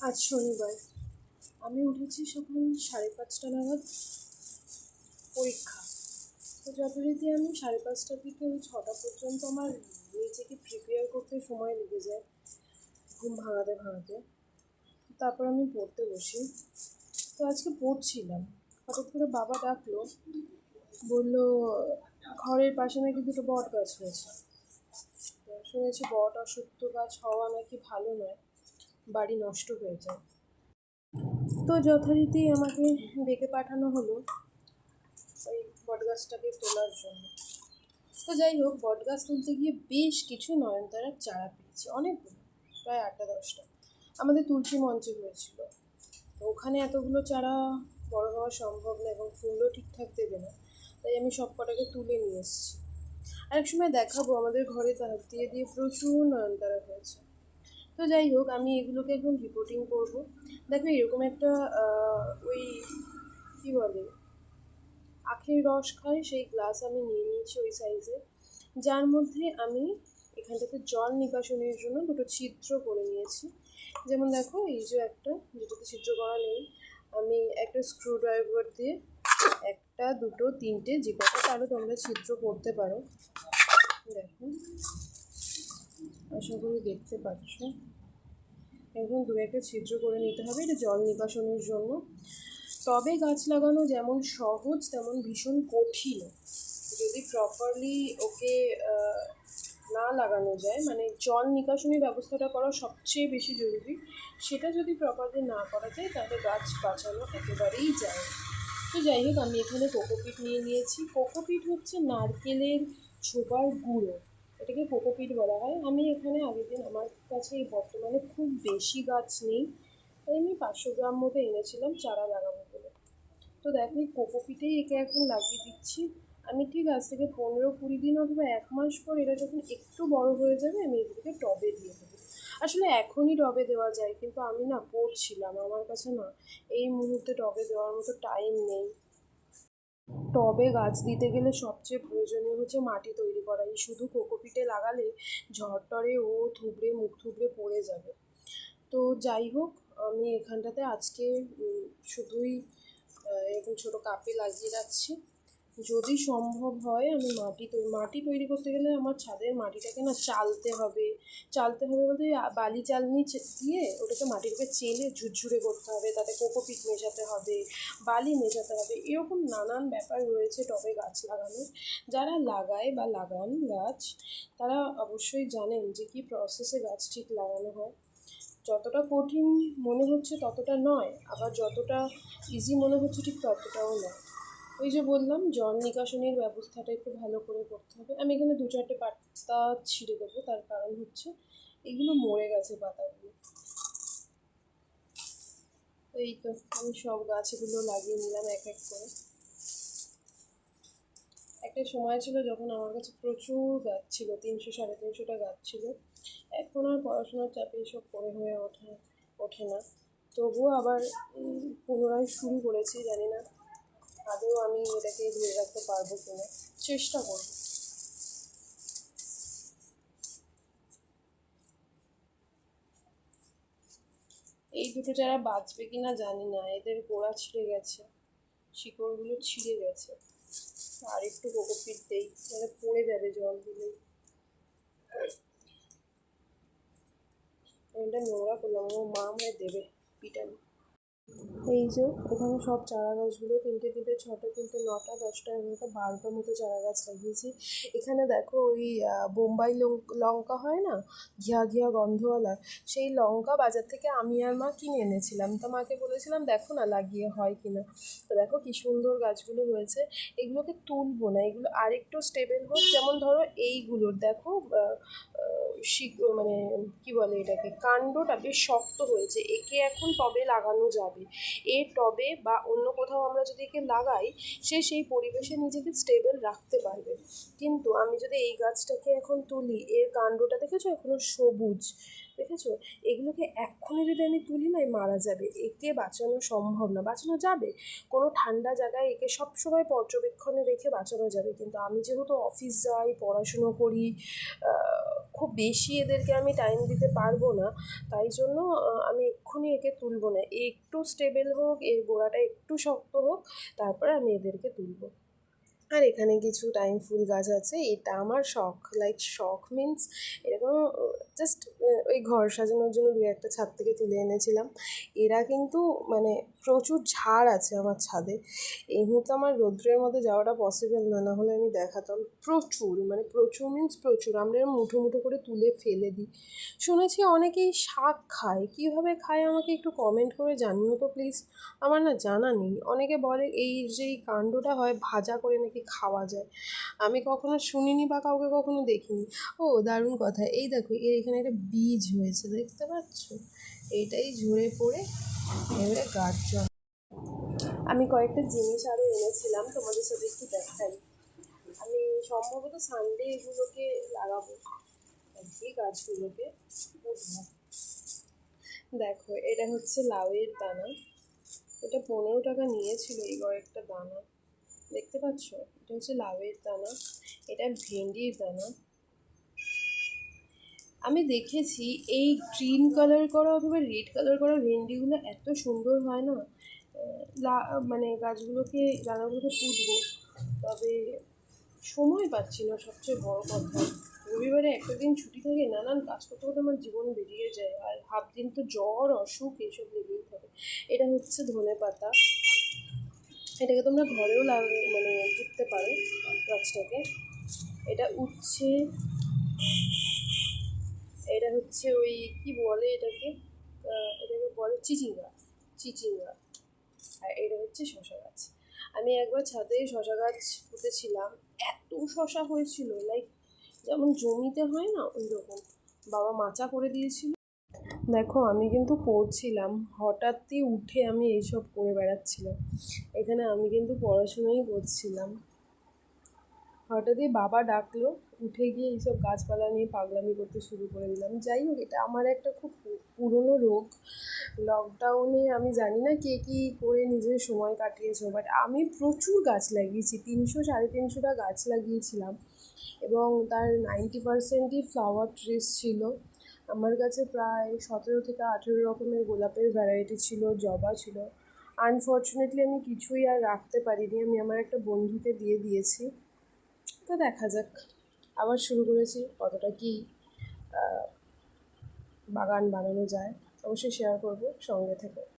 আজ শনিবার। আমি উঠেছি সকাল 5:30 নাগাদ। পরীক্ষা। তো যথারীতি আমি 5:30 থেকে ওই 6টা পর্যন্ত আমার নিজেকে প্রিপেয়ার করতে সময় লেগে যায়, ঘুম ভাঙাতে ভাঙাতে। তারপর আমি পড়তে বসি। তো আজকে পড়ছিলাম, হঠাৎ করে বাবা ডাকলো, বললো ঘরের পাশে নাকি দুটো বট গাছ হয়েছে। তো শুনেছি বট অশ্বত্থ গাছ হওয়া নাকি ভালো নয়, বাড়ি নষ্ট হয়ে যায়। তো যথারীতি আমাকে ডেকে পাঠানো হলো ওই বটগাছটাকে তোলার জন্য। তো যাই হোক, বটগাছ তুলতে গিয়ে বেশ কিছু নয়নতারার চারা পেয়েছি, অনেকগুলো, প্রায় 8-10টা। আমাদের তুলসী মঞ্চে হয়েছিল। তো ওখানে এতগুলো চারা বড় হওয়া সম্ভব না এবং ফুলও ঠিকঠাক দেবে না, তাই আমি সব কটাকে তুলে নিয়ে এসেছি। আরেক সময় দেখাবো, আমাদের ঘরে তার দিয়ে দিয়ে প্রচুর নয়নতারা হয়েছে। তো যাই হোক, আমি এগুলোকে এখন রিপোর্টিং করব। দেখো, এরকম একটা ওই কী বলে, আখের রস খায় সেই গ্লাস আমি নিয়ে নিয়েছি ওই সাইজে, যার মধ্যে আমি এখানটাতে জল নিকাশনের জন্য দুটো ছিদ্র করে নিয়েছি। যেমন দেখো, এই যে একটা, যেটাতে ছিদ্র করা নেই, আমি একটা স্ক্রু ড্রাইভার দিয়ে একটা, দুটো, তিনটে, যে কটা পারো তোমরা ছিদ্র করতে পারো। দেখো, আশা করি দেখতে পাচ্ছ। এখন দু একটা ছিদ্র করে নিতে হবে, এটা জল নিকাশনের জন্য। তবে গাছ লাগানো যেমন সহজ তেমন ভীষণ কঠিন। যদি প্রপারলি ওকে না লাগানো যায়, মানে জল নিকাশনের ব্যবস্থাটা করা সবচেয়ে বেশি জরুরি, সেটা যদি প্রপারলি না করা যায় তাহলে গাছ বাঁচানো একেবারেই যায়। তো যাই হোক, আমি এখানে কোকোপিট নিয়ে নিয়েছি। কোকোপিট হচ্ছে নারকেলের ছোবার গুঁড়ো, এটাকে কোকোপিট বলা হয়। আমি এখানে আগের দিন, আমার কাছে এই বর্তমানে খুব বেশি গাছ নেই, তাই আমি 500 গ্রাম মতো এনেছিলাম চারা লাগাবো বলে। তো দেখো, এই কোকোপিটেই একে এখন লাগিয়ে দিচ্ছি। আমি ঠিক আজ থেকে 15-20 দিন অথবা 1 মাস পর এরা যখন একটু বড় হয়ে যাবে, আমি এগুলোকে টবে দিয়ে দেবো। আসলে এখনই টবে দেওয়া যায়, কিন্তু আমি না পড়ছিলাম, আমার কাছে না এই মুহূর্তে টবে দেওয়ার মতো টাইম নেই। টবে গাছ দিতে গেলে সবচেয়ে প্রয়োজনীয় হচ্ছে মাটি তৈরি করা। এই শুধু কোকোপিটে লাগালে ঝড় টরে ও থুবড়ে মুখ থুবড়ে পড়ে যাবে। তো যাই হোক, আমি এখানটাতে আজকে শুধুই এরকম ছোটো কাপে লাগিয়ে রাখছি। যদি সম্ভব হয়, আমি মাটি তৈরি করতে গেলে আমার ছাদের মাটিটাকে না চালতে হবে বলতে বালি চালনি দিয়ে ওটাকে মাটিটাকে চেলে ঝুরঝুরে করতে হবে, তাতে কোকোপিট মেশাতে হবে, বালি মেশাতে হবে, এরকম নানান ব্যাপার রয়েছে টবে গাছ লাগানোর। যারা লাগায় বা লাগান গাছ, তারা অবশ্যই জানেন যে কী প্রসেসে গাছ ঠিক লাগানো হয়। যতটা কঠিন মনে হচ্ছে ততটা নয়, আবার যতটা ইজি মনে হচ্ছে ঠিক ততটাও নয়। ওই যে বললাম, জল নিকাশনের ব্যবস্থাটা একটু ভালো করে করতে হবে। আমি এখানে 2-4টে পাতা ছিঁড়ে দেবো, তার কারণ হচ্ছে এগুলো মরে গেছে পাতাগুলো। এই তো, আমি সব গাছগুলো লাগিয়ে নিলাম এক এক করে। একটা সময় ছিল যখন আমার কাছে প্রচুর গাছ ছিল, 300-350টা গাছ ছিল। এখন আর পড়াশোনার চাপে এসব করে হয়ে ওঠে না। তবুও আবার পুনরায় শুরু করেছি, জানি না আদৌ আমি এটাকে ধরে রাখতে পারবো কিনা, চেষ্টা করব। এই দুটো চারা বাঁচবে কিনা জানি না, এদের গোড়া ছিঁড়ে গেছে, শিকড়গুলো ছিঁড়ে গেছে। আর একটু কোকোপিট দেই, তাহলে পড়ে যাবে জল দিলেই। এটা নোংরা করলাম, আমার মা আমায় দেবে পিটানি। এই যে এখানে সব চারা গাছগুলো 3টে 6টা 3টে 9টা 10টা 11টা 12টা মতো চারা গাছ লাগিয়েছি। এখানে দেখো, ওই বোম্বাই লঙ্কা হয় না, ঘিয়া ঘিয়া গন্ধওয়ালা, সেই লঙ্কা বাজার থেকে আমি আর মা কিনে এনেছিলাম। তো মাকে বলেছিলাম দেখো না লাগিয়ে হয় কিনা। তো দেখো কি সুন্দর গাছগুলো হয়েছে। এগুলোকে তুলবো না, এগুলো আরেকটু স্টেবল হোক। যেমন ধরো এইগুলোর দেখো, মানে কি বলে এটাকে, কাণ্ডটা বেশ শক্ত হয়েছে, একে এখন টবে লাগানো যাবে। এর টবে বা অন্য কোথাও আমরা যদি একে লাগাই, সেই পরিবেশে নিজেকে স্টেবল রাখতে পারবে। কিন্তু আমি যদি এই গাছটাকে এখন তুলি, এর কাণ্ডটা দেখেছো এখনো সবুজ, দেখেছো? এগুলোকে এক্ষুনি যদি আমি তুলি না, মারা যাবে। একে বাঁচানো সম্ভব না, বাঁচানো যাবে কোনো ঠান্ডা জায়গায়, একে সবসময় পর্যবেক্ষণে রেখে বাঁচানো যাবে। কিন্তু আমি যেহেতু অফিস যাই, পড়াশুনো করি, খুব বেশি এদেরকে আমি টাইম দিতে পারবো না, তাই জন্য আমি এক্ষুনি একে তুলবো না, একটু স্টেবল হোক, এর গোড়াটা একটু শক্ত হোক, তারপরে আমি এদেরকে তুলবো। আর এখানে কিছু টাইম ফুল গাছ আছে, এটা আমার শখ, লাইক শখ মিন্স এরকম জাস্ট ওই ঘর সাজানোর জন্য দু একটা ছাদ থেকে তুলে এনেছিলাম। এরা কিন্তু মানে প্রচুর ঝাড় আছে আমার ছাদে। এই মুহূর্তে আমার রৌদ্রের মধ্যে যাওয়াটা পসিবল না, না হলে আমি দেখাতাম। প্রচুর মানে প্রচুর মিন্স প্রচুর, আমরা এরম মুঠো মুঠো করে তুলে ফেলে দিই। শুনেছি অনেকেই শাক খায়, কীভাবে খায় আমাকে একটু কমেন্ট করে জানিও তো প্লিজ, আমার না জানা নেই। অনেকে বলে এই যেই কাণ্ডটা হয় ভাজা করে নাকি খাওয়া যায়, আমি কখনো শুনিনি বা কাউকে কখনো দেখিনি। ও দারুণ কথা, এই দেখো এর এখানে একটা বীজ হয়েছে, দেখতে পাচ্ছ? এইটাই ঝরে পড়ে এবারে গাছ জন্ম। আমি কয়েকটা জিনিস আরও এনেছিলাম, তোমাদের সাথে একটু দেখাই। আমি সম্ভবত সানডে এগুলোকে লাগাবো, এই গাছগুলোকে। দেখো এটা হচ্ছে লাউয়ের দানা, এটা 15 টাকা নিয়েছিল এই কয়েকটা দানা, দেখতে পাচ্ছ? এটা হচ্ছে লাউয়ের দানা, এটা ভেন্ডির দানা। আমি দেখেছি এই গ্রিন কালার করা অথবা রেড কালার করা ভেন্ডিগুলো এত সুন্দর হয় না, মানে গাছগুলোকে দানাগুলোকে পুঁতবো, তবে সময় পাচ্ছি না, সবচেয়ে বড় কথা। রবিবারে একটা দিন ছুটি থাকে, নানান কাজ করতে করতে আমার জীবন বেরিয়ে যায়, আর হাফ দিন তো জ্বর অসুখ এসব লেগেই থাকে। এটা হচ্ছে ধনেপাতা, এটাকে তোমরা ঘরেও মানে পুঁততে পারো গাছটাকে। এটা উচ্ছে, এটা হচ্ছে ওই কি বলে এটাকে, এটাকে বলে চিচিঙ্গা, চিচিঙ্গা। আর এটা হচ্ছে শশা গাছ। আমি একবার ছাদে শশা গাছ পুঁতেছিলাম, এত শশা হয়েছিল, লাইক যেমন জমিতে হয় না ওই রকম, বাবা মাচা করে দিয়েছিল। দেখো আমি কিন্তু পড়ছিলাম, হঠাৎই উঠে আমি এইসব করে বেড়াচ্ছিলাম। এখানে আমি কিন্তু পড়াশোনাই করছিলাম, হঠাৎই বাবা ডাকলো, উঠে গিয়ে এইসব গাছপালা নিয়ে পাগলামি করতে শুরু করে দিলাম। যাই হোক, এটা আমার একটা খুব পুরনো রোগ। লকডাউনে আমি জানি না কে কী করে নিজের সময় কাটিয়েছো, বাট আমি প্রচুর গাছ লাগিয়েছি, 300-350টা গাছ লাগিয়েছিলাম, এবং তার 90%ই ফ্লাওয়ার ট্রিজ ছিল। আমার কাছে প্রায় 17 থেকে 18 রকমের গোলাপের ভ্যারাইটি ছিল, জবা ছিল। আনফর্চুনেটলি আমি কিছুই আর রাখতে পারিনি, আমি আমার একটা বন্ধুকে দিয়ে দিয়েছি। তো দেখা যাক, আবার শুরু করেছি, কতটা কি বাগান বানানো যায় অবশ্যই শেয়ার করবো, সঙ্গে থেকে।